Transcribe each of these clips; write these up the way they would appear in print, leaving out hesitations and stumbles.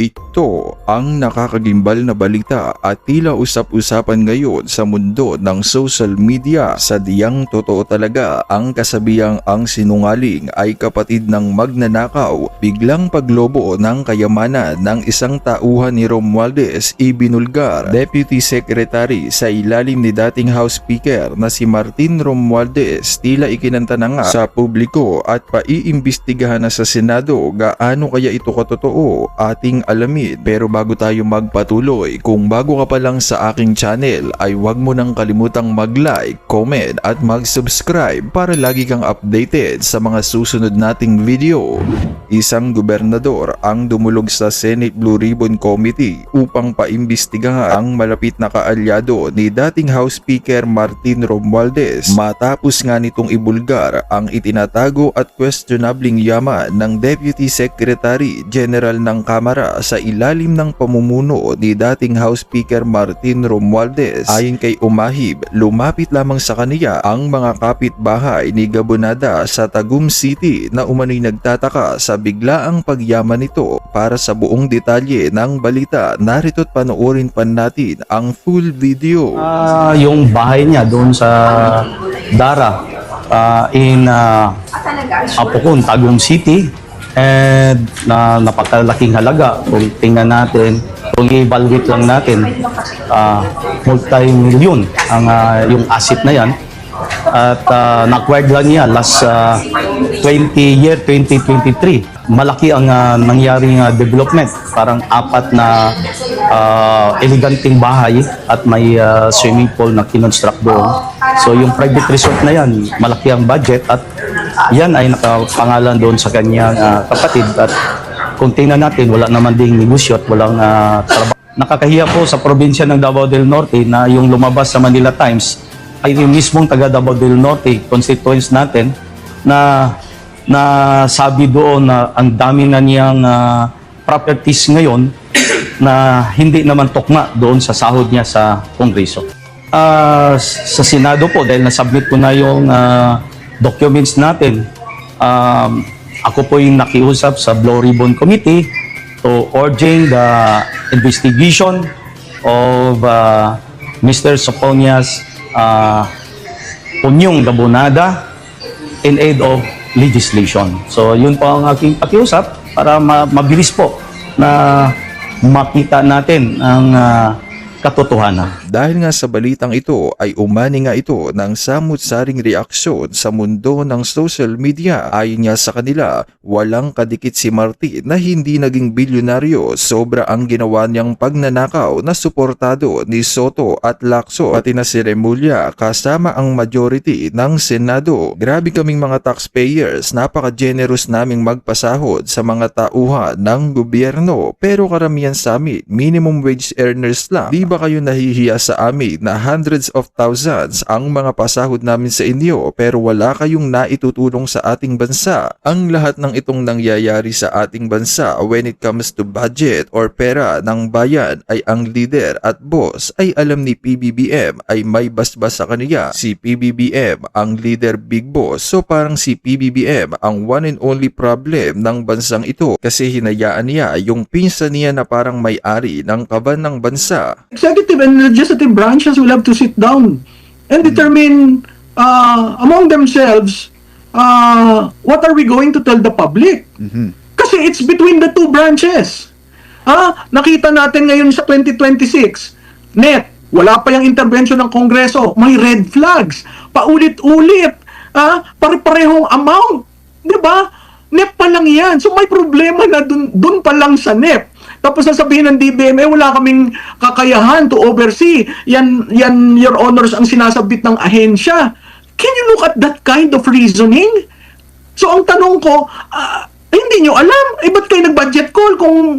Ito ang nakakagimbal na balita at tila usap-usapan ngayon sa mundo ng social media. Sadyang totoo talaga ang kasabihang ang sinungaling ay kapatid ng magnanakaw. Biglang paglobo ng kayamanan ng isang tauhan ni Romualdez ibinulgar. Deputy Secretary sa ilalim ni dating House Speaker na si Martin Romualdez tila ikinanta na nga sa publiko at paiimbestigahan na sa Senado gaano kaya ito katotoo ating alamin. Pero bago tayo magpatuloy, kung bago ka pa lang sa aking channel ay huwag mo nang kalimutang mag-like, comment at mag-subscribe para lagi kang updated sa mga susunod nating video. Isang gobernador ang dumulog sa Senate Blue Ribbon Committee upang paimbestigahan ang malapit na kaalyado ni dating House Speaker Martin Romualdez matapos nga nitong ibulgar ang itinatago at questionabling yaman ng Deputy Secretary General ng Kamara sa ilalim ng pamumuno ni dating House Speaker Martin Romualdez. Ayon kay Umahib, lumapit lamang sa kaniya ang mga kapitbahay ni Gabonada sa Tagum City na umano'y nagtataka sa biglaang pagyaman nito. Para sa buong detalye ng balita, narito't panoorin pa natin ang full video. Yung bahay niya doon sa Dara in Apokon, Tagum City. And napakalaking halaga kung tingnan natin, kung i-evaluate lang natin, multi-million ang yung asset na yan. At na-acquired lang niya last 2023. Malaki ang nangyaring development. Parang 4 na eleganting bahay at may swimming pool na kinonstruct doon. So yung private resort na yan, malaki ang budget at yan ay nakapangalan doon sa kanyang kapatid. At kung tingnan natin, wala naman ding negosyo at walang trabaho. Nakakahiya po sa probinsya ng Davao del Norte na yung lumabas sa Manila Times ay yung mismong taga Davao del Norte, constituents natin, na sabi doon na ang dami na niyang properties ngayon na hindi naman tukma doon sa sahod niya sa Kongreso. Sa Senado po, dahil nasubmit ko na yung documents natin, ako po yung nakiusap sa Blue Ribbon Committee to urging the investigation of Mr. Soponia's Punyong Gabonada in aid of legislation. So yun po ang aking pakiusap para mabilis po na makita natin ang katotohanan. Dahil nga sa balitang ito ay umani nga ito ng samut-saring reaksyon sa mundo ng social media. Ayon nga sa kanila, walang kadikit si Martin na hindi naging bilyonaryo. Sobra ang ginawa niyang pagnanakaw na suportado ni Soto at Lacson pati na si Remulla kasama ang majority ng Senado. Grabe kaming mga taxpayers, napaka-generous naming magpasahod sa mga tauhan ng gobyerno. Pero karamihan sa amin, minimum wage earners lang. Di ba kayo nahihiya sa amin na hundreds of thousands ang mga pasahod namin sa inyo pero wala kayong naitutulong sa ating bansa? Ang lahat ng itong nangyayari sa ating bansa when it comes to budget or pera ng bayan ay ang leader at boss ay alam ni PBBM ay may basbas sa kaniya. Si PBBM ang leader big boss, so parang si PBBM ang one and only problem ng bansang ito kasi hinayaan niya yung pinsan niya na parang may-ari ng kaban ng bansa. Executive and legislative branches will have to sit down and determine among themselves what are we going to tell the public. Kasi it's between the two branches. Nakita natin ngayon sa 2026, net, wala pa yung intervention ng Kongreso, may red flags, paulit-ulit, pare-parehong amount, di ba? NEP pa lang yan. So may problema na dun pa lang sa NEP. Tapos sasabihin ng DBM, wala kaming kakayahan to oversee. Yan, Your Honors, ang sinasabit ng ahensya. Can you look at that kind of reasoning? So ang tanong ko, hindi nyo alam, ba't kayo nag-budget call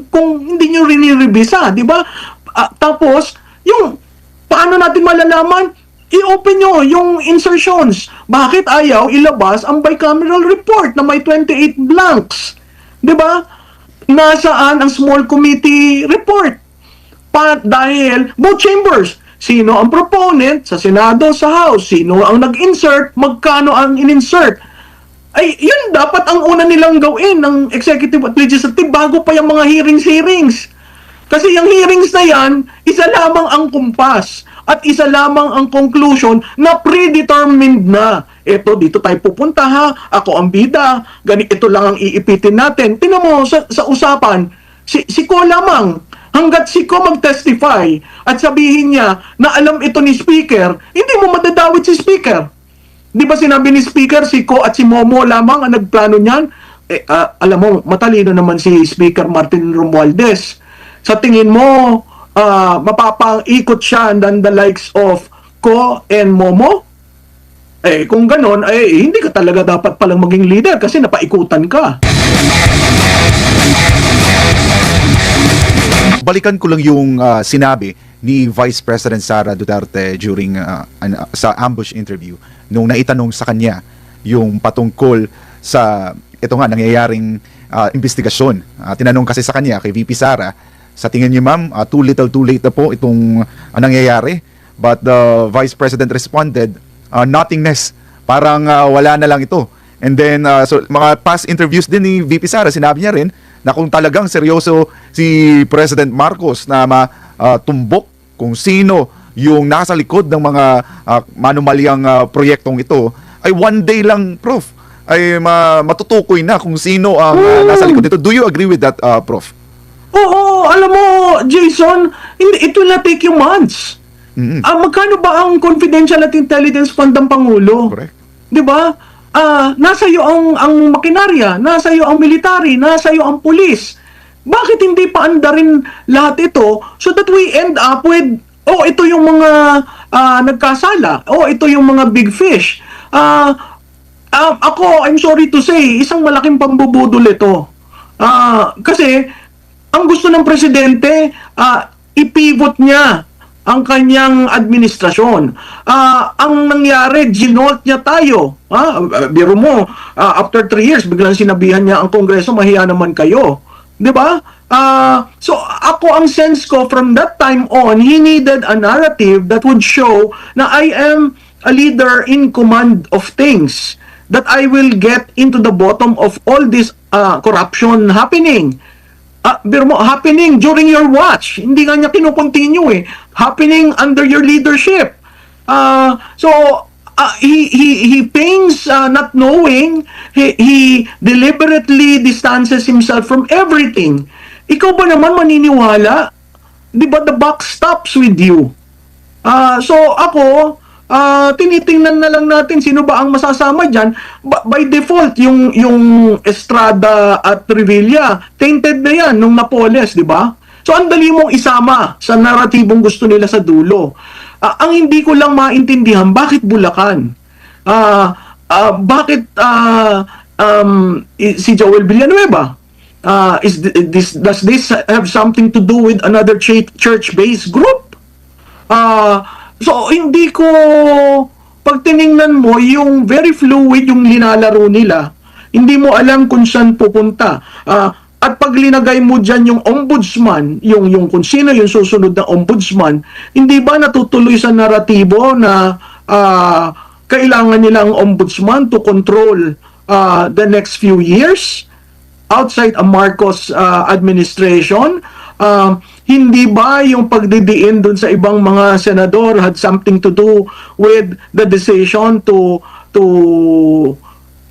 kung hindi nyo rinirevisa, di ba? Tapos, yung paano natin malalaman, i-open nyo yung insertions. Bakit ayaw ilabas ang bicameral report na may 28 blanks? Di ba? Nasaan ang small committee report? Dahil both chambers, sino ang proponent sa Senado, sa House, sino ang nag-insert, magkano ang in-insert. Ay, yun dapat ang una nilang gawin ng executive at legislative bago pa yung mga hearings. Kasi yung hearings na yan, isa lamang ang kumpas at isa lamang ang conclusion na predetermined na. Ito, dito tayo pupunta ha, ako ang bida, ito lang ang iipitin natin. Tingnan mo sa usapan, si Ko lamang, hanggat si Ko mag-testify at sabihin niya na alam ito ni Speaker, hindi mo madadawit si Speaker. Di ba sinabi ni Speaker, si Ko at si Momo lamang ang nagplano niyan? Alam mo, matalino naman si Speaker Martin Romualdez. Sa tingin mo, mapapang-ikot siya than the likes of Ko and Momo? Kung ganon, hindi ka talaga dapat palang maging leader kasi napaikutan ka. Balikan ko lang yung sinabi ni Vice President Sara Duterte during sa ambush interview nung naitanong sa kanya yung patungkol sa ito nga nangyayaring investigasyon. Tinanong kasi sa kanya kay VP Sara, sa tingin niyo ma'am, too little too late na po itong nangyayari. But the Vice President responded, nothingness, parang wala na lang ito. And then so mga past interviews din ni VP Sara, sinabi niya rin na kung talagang seryoso si President Marcos na matumbok kung sino yung nasa likod ng mga manumalyang proyektong ito, ay one day lang, Prof, ay matutukoy na kung sino ang nasa likod nito. Do you agree with that, Prof? Oo, alam mo, Jason, it will not take you months. Magkano ba ang confidential at intelligence fund ng Pangulo? Correct. Di ba? Nasa iyo ang makinarya, nasa iyo ang military, nasa iyo ang pulis. Bakit hindi pa andarin lahat ito so that we end up with, ito yung mga nagkasala, ito yung mga big fish. Ako, I'm sorry to say, isang malaking pambubudol ito. Kasi, ang gusto ng presidente, ipivot niya ang kanyang administrasyon. Ang nangyari, ginolt niya tayo. Biro mo, after 3 years, biglang sinabihan niya ang Kongreso, mahiya naman kayo. Di ba? So, ako ang sense ko, from that time on, he needed a narrative that would show na I am a leader in command of things, that I will get into the bottom of all this corruption happening. Pero mo, happening during your watch. Hindi nga niya kinukontinue happening under your leadership. So, he pains not knowing. He deliberately distances himself from everything. Ikaw ba naman maniniwala? Di ba the buck stops with you? So, ako, tinitingnan na lang natin sino ba ang masasama dyan. By default, yung Estrada at Revilla, tainted na yan nung Napoles, di ba? So, ang dali mong isama sa naratibong gusto nila sa dulo. Ang hindi ko lang maintindihan, bakit Bulacan? Bakit si Joel Villanueva? Does this have something to do with another church-based group? So, hindi ko, pag tiningnan mo, yung very fluid yung linalaro nila, hindi mo alam kung saan pupunta. At pag linagay mo dyan yung ombudsman, yung kung sino yung susunod na ombudsman, hindi ba natutuloy sa naratibo na kailangan nilang ombudsman to control the next few years outside a Marcos administration? Hindi ba yung pagdidiin dun sa ibang mga senador had something to do with the decision to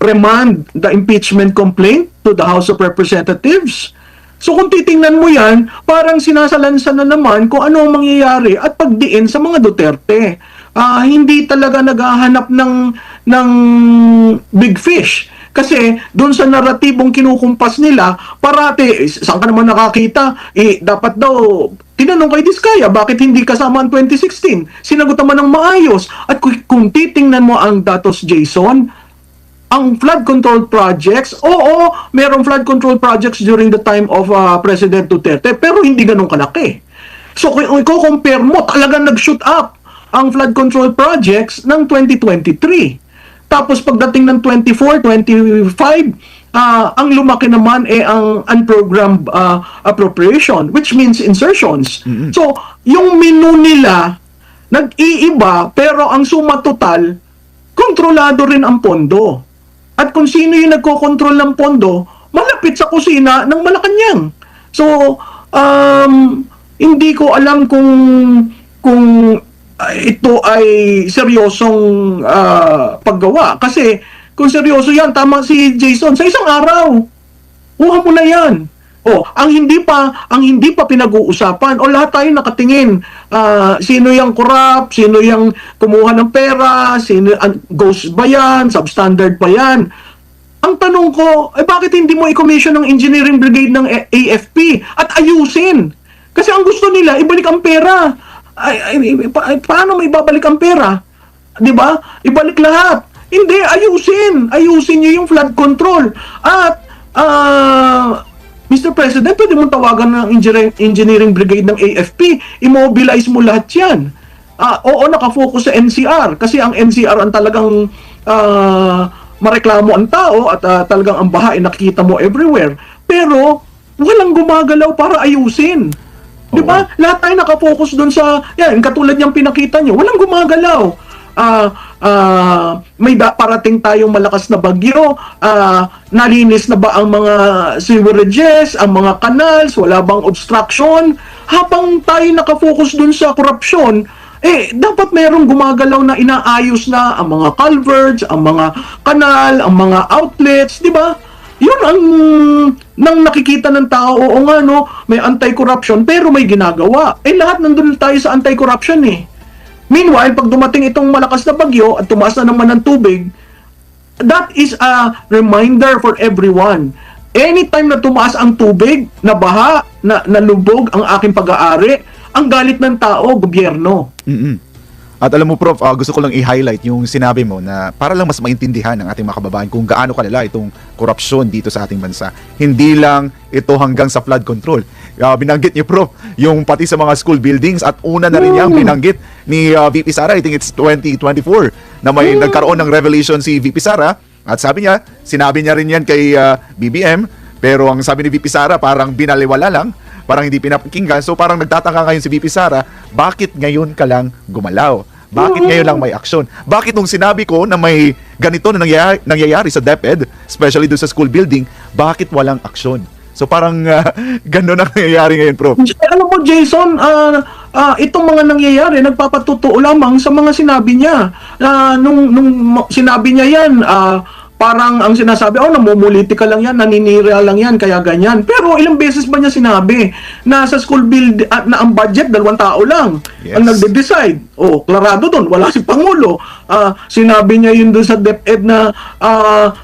remand the impeachment complaint to the House of Representatives? So kung titingnan mo yan, parang sinasalansan na naman kung ano ang mangyayari at pagdiin sa mga Duterte. Hindi talaga naghahanap ng big fish. Kasi doon sa naratibong kinukumpas nila, parati, saan ka naman nakakita? Dapat daw, tinanong kay Diskaya, bakit hindi kasama ang 2016? Sinagot naman ng maayos. At kung titingnan mo ang datos, Jason, ang flood control projects, merong flood control projects during the time of President Duterte, pero hindi ganun kalaki. So kung i-compare mo, talagang nag-shoot up ang flood control projects ng 2023. Tapos pagdating ng 24, 25, ang lumaki naman ang unprogrammed appropriation, which means insertions. So, yung menu nila, nag-iiba, pero ang suma total, kontrolado rin ang pondo. At kung sino yung nagkokontrol ng pondo, malapit sa kusina ng Malacanang. So, hindi ko alam kung ito ay seryosong paggawa. Kasi kung seryoso yan, tama si Jason, sa isang araw, kuha mo na yan. Ang hindi pa pinag-uusapan, lahat tayo nakatingin, sino yung corrupt, sino yung kumuha ng pera, sino ghost ba yan, substandard ba yan. Ang tanong ko, bakit hindi mo i-commission ng engineering brigade ng AFP at ayusin? Kasi ang gusto nila, ibalik ang pera. Paano mo ibabalik ang pera? 'Di ba? Ibalik lahat. Hindi, ayusin. Ayusin niyo yung flood control. At Mr. President, pwede mong tawagan ng engineering brigade ng AFP. Immobilize mo lahat 'yan. Oo, nakafocus sa NCR kasi ang NCR ang talagang mareklamo ang tao at talagang ang baha ay nakikita mo everywhere. Pero walang gumagalaw para ayusin. 'Di ba? Lahat tayo nakafocus doon sa yan, katulad niyang pinakita niyo. Walang gumagalaw. May parating tayong malakas na bagyo, nalinis na ba ang mga sewerages, ang mga canals, wala bang obstruction? Habang tayo nakafocus dun sa korupsyon, dapat merong gumagalaw na inaayos na ang mga culverts, ang mga kanal, ang mga outlets, di ba? Yun ang nang nakikita ng tao, oo nga no, may anti-corruption pero may ginagawa. Lahat nandun tayo sa anti-corruption eh. Meanwhile, pag dumating itong malakas na bagyo at tumaas na naman ng tubig, that is a reminder for everyone. Anytime na tumaas ang tubig, na baha, na nalubog ang aking pag-aari, ang galit ng tao, gobyerno. At alam mo, Prof, gusto ko lang i-highlight yung sinabi mo na para lang mas maintindihan ng ating mga kababayan kung gaano kalala itong korupsyon dito sa ating bansa. Hindi lang ito hanggang sa flood control. Binanggit niyo, Prof, yung pati sa mga school buildings at una na rin yung binanggit ni VP Sara, I think it's 2024, na may nagkaroon ng revelation si VP Sara at sinabi niya rin yan kay BBM, pero ang sabi ni VP Sara parang binaliwala lang, parang hindi pinapakinggan. So parang nagtataka ngayon si VP Sara, bakit ngayon ka lang gumalaw? Bakit ngayon lang may aksyon? Bakit nung sinabi ko na may ganito na nangyayari sa DepEd, especially doon sa school building, bakit walang aksyon? So parang gano'n ang nangyayari ngayon, Prof. Alam mo, Jason, itong mga nangyayari, nagpapatutuo lamang sa mga sinabi niya. Nung sinabi niya yan, parang ang sinasabi, namumuliti ka lang yan, naninira lang yan, kaya ganyan. Pero ilang beses ba niya sinabi na sa school build na ang budget, 2 tao lang ang nagde-decide. Klarado doon, wala si Pangulo. Sinabi niya yun doon sa DepEd na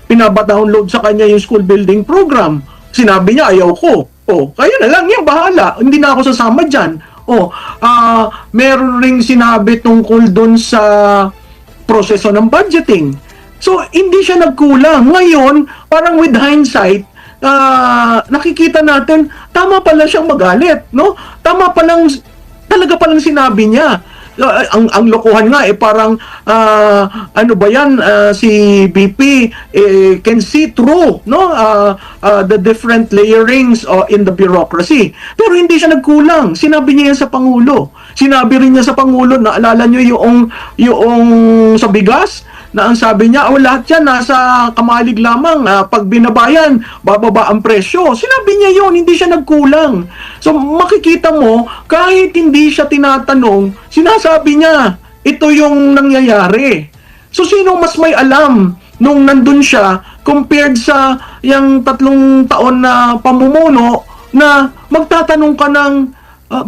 pinaba-download sa kanya yung school building program. Sinabi niya, ayaw ko. Kaya na lang, yan, bahala. Hindi na ako sasama dyan. Meron ring sinabi tungkol doon sa proseso ng budgeting. So, hindi siya nagkulang. Ngayon, parang with hindsight, nakikita natin, tama pala siyang magalit, no? Talaga palang sinabi niya. Ang lokohan nga, parang, si BP can see through, no? The different layerings in the bureaucracy. Pero hindi siya nagkulang. Sinabi niya yan sa Pangulo. Sinabi rin niya sa Pangulo, naalala niyo yung sa bigas, na ang sabi niya, lahat yan nasa kamalig lamang, pag binabayan, bababa ang presyo. Sinabi niya yon, hindi siya nagkulang. So makikita mo, kahit hindi siya tinatanong, sinasabi niya, ito yung nangyayari. So sino mas may alam nung nandun siya compared sa yung 3 taon na pamumuno na magtatanong ka ng,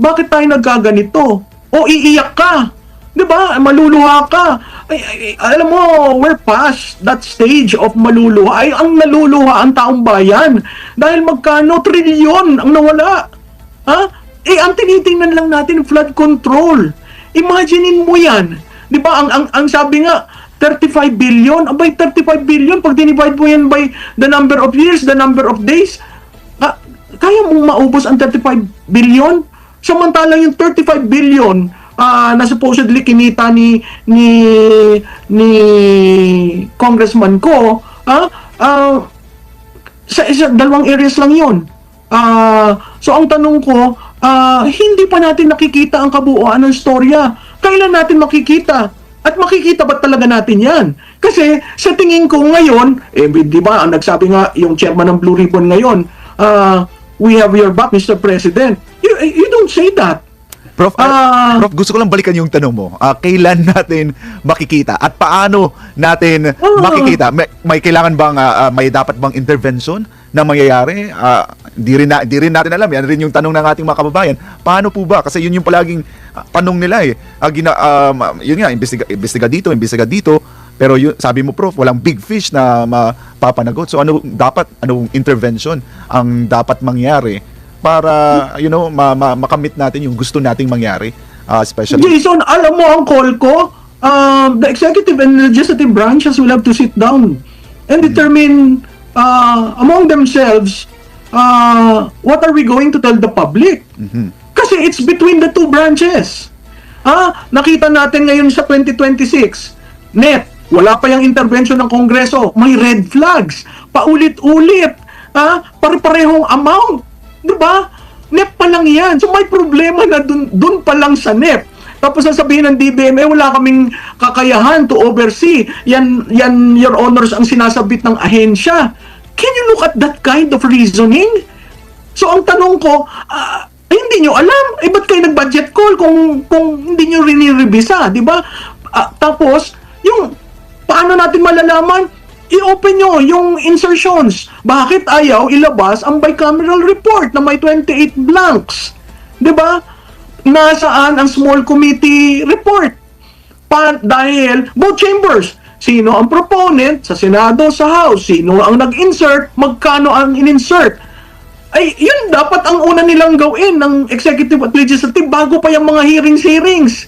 bakit tayo nagkaganito? O iiyak ka. Diba? Maluluha ka. Alam mo, we're past that stage of maluluha. Ang naluluha ang taong bayan. Dahil magkano trilyon ang nawala. Ang tinitingnan lang natin, flood control. Imaginein mo yan. Diba? Ang sabi nga, 35 billion. Abay, 35 billion. Pag dinivide mo yan by the number of years, the number of days, kaya mong maubos ang 35 billion? Samantalang yung 35 billion na supposedly kinita ni Congressman Ko, sa 2 areas lang yun. So ang tanong ko, hindi pa natin nakikita ang kabuuan ng storya. Kailan natin makikita? At makikita ba talaga natin yan? Kasi sa tingin ko ngayon, di ba, ang nagsabi nga yung chairman ng Blue Ribbon ngayon, we have your back, Mr. President. You don't say that. Prof, Prof, gusto ko lang balikan yung tanong mo. Kailan natin makikita at paano natin makikita? May kailangan bang may dapat bang intervention na mangyayari? Di rin natin alam. Yan rin yung tanong ng ating mga kababayan. Paano po ba? Kasi yun yung palaging tanong nila eh. Yun nga, imbestiga dito. Pero yun, sabi mo, Prof, walang big fish na mapapanagot. So anong intervention ang dapat mangyari para makamit natin yung gusto nating mangyari, especially Jason, alam mo ang call ko, the executive and legislative branches will have to sit down and determine among themselves what are we going to tell the public. Kasi it's between the two branches. Nakita natin ngayon sa 2026, wala pa yung intervention ng Kongreso, may red flags, paulit-ulit, pare-parehong amount. Diba? NEP pa lang yan. So may problema na dun pa lang sa NEP. Tapos sasabihin ng DBM, wala kaming kakayahan to oversee. Yan, Your Honors, ang sinasabit ng ahensya. Can you look at that kind of reasoning? So ang tanong ko, hindi nyo alam. Ba't kayo nag-budget call kung hindi nyo rinirevisa? Diba? Tapos, yung paano natin malalaman? I-open nyo yung insertions. Bakit ayaw ilabas ang bicameral report na may 28 blanks? Diba? Nasaan ang small committee report? Dahil both chambers, sino ang proponent sa Senado, sa House, sino ang nag-insert, magkano ang in-insert. Ay, yun dapat ang una nilang gawin ng executive at legislative bago pa yung mga hearings.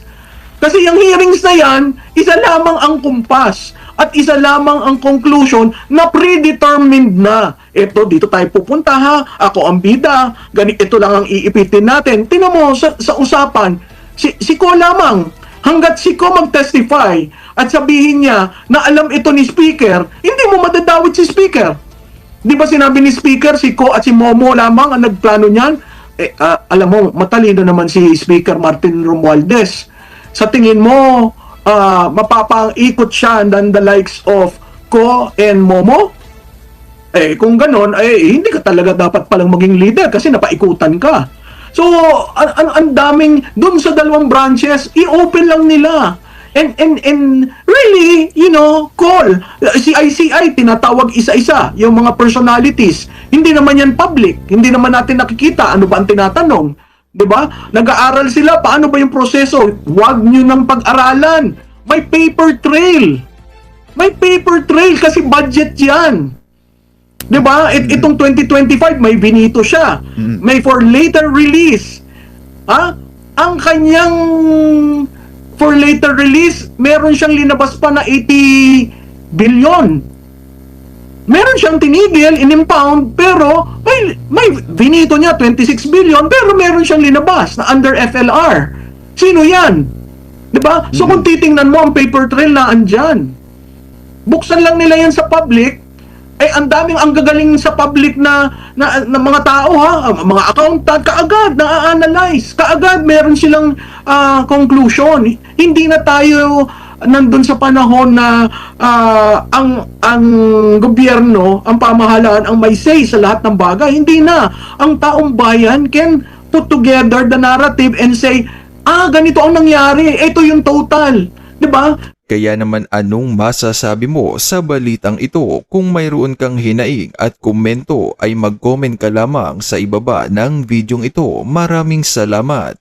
Kasi yung hearings na yan, isa lamang ang kumpas at isa lamang ang conclusion na predetermined na. Ito, dito tayo pupunta ha, ako ang bida, ito lang ang iipitin natin. Tingnan mo sa usapan, si Ko lamang, hanggat si Ko mag-testify at sabihin niya na alam ito ni Speaker, hindi mo madadawit si Speaker. Di ba sinabi ni Speaker, si Ko at si Momo lamang ang nagplano niyan? Alam mo, matalino naman si Speaker Martin Romualdez. Sa tingin mo, mapapang-ikot siya than the likes of Ko and Momo? Kung ganon, hindi ka talaga dapat palang maging leader kasi napaikutan ka. So, ang daming, dun sa dalawang branches, i-open lang nila. And really, call. Si ICI, tinatawag isa-isa, yung mga personalities. Hindi naman yan public. Hindi naman natin nakikita. Ano ba ang tinatanong? Diba? Nag-aaral sila, paano ba yung proseso? Huwag nyo nang pag-aralan. May paper trail. May paper trail kasi budget yan. Diba? Itong 2025, may binito siya. May for later release. Ang kanyang for later release, meron siyang linabas pa na 80 billion. Meron siyang tinigil, in-impound, pero may binito niya 26 billion, pero meron siyang linabas na under FLR. Sino yan? Diba? So kung titingnan mo ang paper trail na andyan, buksan lang nila yan sa public, ang gagaling sa public na mga tao mga accountant, kaagad na-analyze, kaagad meron silang conclusion. Hindi na tayo nandun sa panahon na ang gobyerno, ang pamahalaan ang may say sa lahat ng bagay. Hindi na. Ang taong bayan can put together the narrative and say, ganito ang nangyari. Ito yung total. Diba? Kaya naman anong masasabi mo sa balitang ito? Kung mayroon kang hinaing at komento ay mag-comment ka lamang sa ibaba ng videong ito. Maraming salamat.